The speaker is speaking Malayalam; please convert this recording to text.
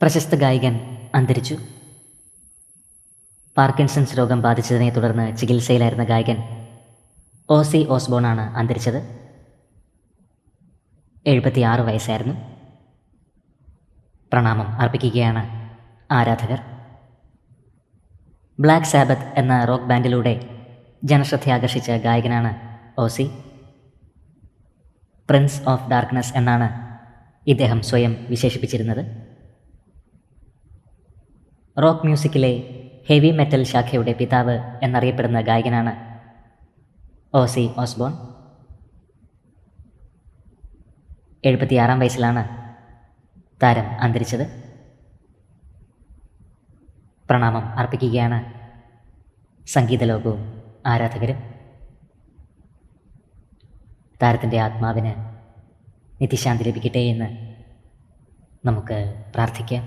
പ്രശസ്ത ഗായകൻ അന്തരിച്ചു. പാർക്കിൻസൺസ് രോഗം ബാധിച്ചതിനെ തുടർന്ന് ചികിത്സയിലായിരുന്ന ഗായകൻ ഓസി ഓസ്ബോണാണ് അന്തരിച്ചത്. 76 വയസ്സായിരുന്നു. പ്രണാമം അർപ്പിക്കുകയാണ് ആരാധകർ. ബ്ലാക്ക് സാബത്ത് എന്ന റോക്ക് ബാൻഡിലൂടെ ജനശ്രദ്ധയാകർഷിച്ച ഗായകനാണ് ഓസി. പ്രിൻസ് ഓഫ് ഡാർക്ക്നെസ് എന്നാണ് ഇദ്ദേഹം സ്വയം വിശേഷിപ്പിച്ചിരുന്നത്. റോക്ക് മ്യൂസിക്കിലെ ഹെവി മെറ്റൽ ശാഖയുടെ പിതാവ് എന്നറിയപ്പെടുന്ന ഗായകനാണ് ഓസി ഓസ്ബോൺ. 76 വയസ്സിലാണ് താരം അന്തരിച്ചത്. പ്രണാമം അർപ്പിക്കുകയാണ് സംഗീത ലോകവും ആരാധകരും. താരത്തിൻ്റെ ആത്മാവിന് നിത്യശാന്തി ലഭിക്കട്ടെ എന്ന് നമുക്ക് പ്രാർത്ഥിക്കാം.